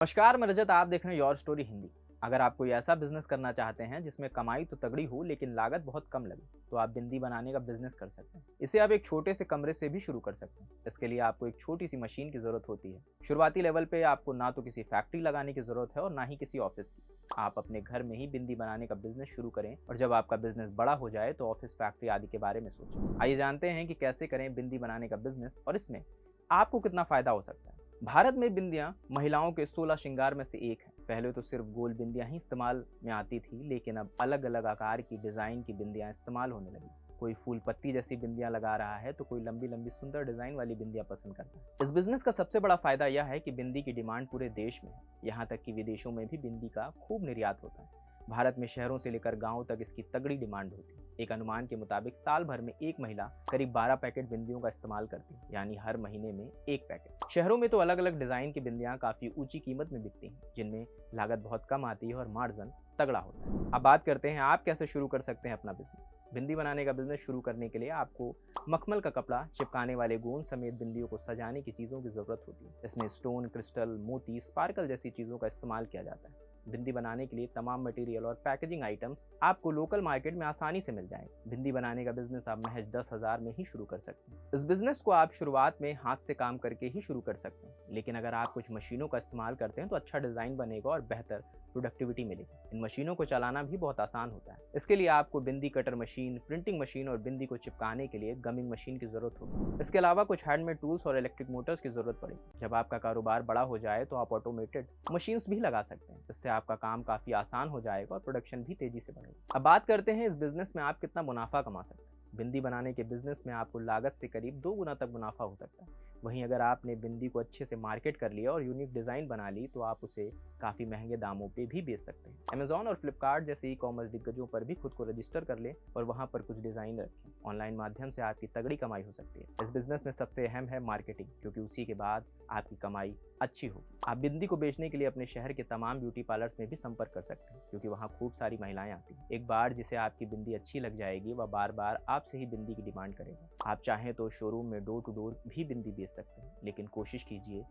नमस्कार, मैं रजत। आप देख रहे हैं योर स्टोरी हिंदी। अगर आप कोई ऐसा बिजनेस करना चाहते हैं जिसमें कमाई तो तगड़ी हो लेकिन लागत बहुत कम लगे, तो आप बिंदी बनाने का बिजनेस कर सकते हैं। इसे आप एक छोटे से कमरे से भी शुरू कर सकते हैं। इसके लिए आपको एक छोटी सी मशीन की जरूरत होती है। शुरुआती लेवल पे आपको ना तो किसी फैक्ट्री लगाने की जरूरत है और ना ही किसी ऑफिस की। आप अपने घर में ही बिंदी बनाने का बिजनेस शुरू करें और जब आपका बिजनेस बड़ा हो जाए तो ऑफिस, फैक्ट्री आदि के बारे में सोचें। आइए जानते हैं कि कैसे करें बिंदी बनाने का बिजनेस और इसमें आपको कितना फायदा हो सकता है। भारत में बिंदियां महिलाओं के 16 श्रृंगार में से एक है। पहले तो सिर्फ गोल बिंदियां ही इस्तेमाल में आती थी, लेकिन अब अलग अलग आकार की, डिजाइन की बिंदियां इस्तेमाल होने लगी। कोई फूल पत्ती जैसी बिंदियां लगा रहा है तो कोई लंबी लंबी सुंदर डिजाइन वाली बिंदियां पसंद करता है। इस बिजनेस का सबसे बड़ा फायदा यह है कि बिंदी की डिमांड पूरे देश में है। यहाँ तक कि विदेशों में भी बिंदी का खूब निर्यात होता है। भारत में शहरों से लेकर गांवों तक इसकी तगड़ी डिमांड होती है। एक अनुमान के मुताबिक साल भर में एक महिला करीब 12 पैकेट बिंदियों का इस्तेमाल करती है, यानी हर महीने में एक पैकेट। शहरों में तो अलग अलग डिजाइन की बिंदियां काफी ऊंची कीमत में बिकती हैं, जिनमें लागत बहुत कम आती है और मार्जिन तगड़ा होता है। अब बात करते हैं आप कैसे शुरू कर सकते हैं अपना बिजनेस। बिंदी बनाने का बिजनेस शुरू करने के लिए आपको मखमल का कपड़ा, चिपकाने वाले गोंद समेत बिंदियों को सजाने की चीजों की जरूरत होती है। इसमें स्टोन, क्रिस्टल, मोती, स्पार्कल जैसी चीजों का इस्तेमाल किया जाता है। बिंदी बनाने के लिए तमाम मटेरियल और पैकेजिंग आइटम्स आपको लोकल मार्केट में आसानी से मिल जाएंगे। बिंदी बनाने का बिजनेस आप महज 10,000 में ही शुरू कर सकते हैं। इस बिजनेस को आप शुरुआत में हाथ से काम करके ही शुरू कर सकते हैं, लेकिन अगर आप कुछ मशीनों का इस्तेमाल करते हैं तो अच्छा डिजाइन बनेगा और बेहतर प्रोडक्टिविटी मिलेगी। इन मशीनों को चलाना भी बहुत आसान होता है। इसके लिए आपको बिंदी कटर मशीन, प्रिंटिंग मशीन और बिंदी को चिपकाने के लिए गमिंग मशीन की जरूरत होगी। इसके अलावा कुछ हैंडमेड टूल्स और इलेक्ट्रिक मोटर्स की जरूरत पड़ेगी। जब आपका कारोबार बड़ा हो जाए तो आप ऑटोमेटेड मशीन्स भी लगा सकते हैं। इससे आपका काम काफी आसान हो जाएगा और प्रोडक्शन भी तेजी से बढ़ेगा। अब बात करते हैं इस बिजनेस में आप कितना मुनाफा कमा सकते हैं। बिंदी बनाने के बिजनेस में आपको लागत से करीब 2 गुना तक मुनाफा हो सकता है। वहीं अगर आपने बिंदी को अच्छे से मार्केट कर लिया और यूनिक डिजाइन बना ली तो आप उसे काफी महंगे दामों पे भी बेच सकते हैं। अमेजॉन और फ्लिपकार्ट जैसे ई कॉमर्स दिग्गजों पर भी खुद को रजिस्टर कर लें और वहां पर कुछ डिजाइन रखें। ऑनलाइन माध्यम से आपकी तगड़ी कमाई हो सकती है। इस बिजनेस में सबसे अहम है मार्केटिंग, क्योंकि उसी के बाद आपकी कमाई अच्छी होगी। आप बिंदी को बेचने के लिए अपने शहर के तमाम ब्यूटी पार्लर्स में भी संपर्क कर सकते हैं, क्योंकि वहाँ खूब सारी महिलाएं आती हैं। एक बार जिसे आपकी बिंदी अच्छी लग जाएगी वह बार बार आपसे ही बिंदी की डिमांड करेगा। आप चाहें तो शोरूम में डोर टू डोर भी बिंदी बेच सकते हैं, लेकिन कोशिश कीजिए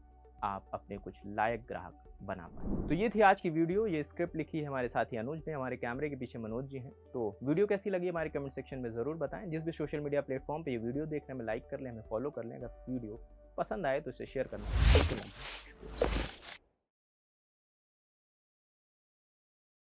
आप अपने कुछ लायक ग्राहक बना पाए। तो ये थी आज की वीडियो। ये स्क्रिप्ट लिखी है हमारे साथी अनुज ने, हमारे कैमरे के पीछे मनोज जी हैं। तो वीडियो कैसी लगी हमारे कमेंट सेक्शन में जरूर बताएं। जिस भी सोशल मीडिया प्लेटफॉर्म पे ये वीडियो देखने में लाइक कर लें, हमें फॉलो कर लें। अगर वीडियो पसंद आए तो इसे शेयर करना।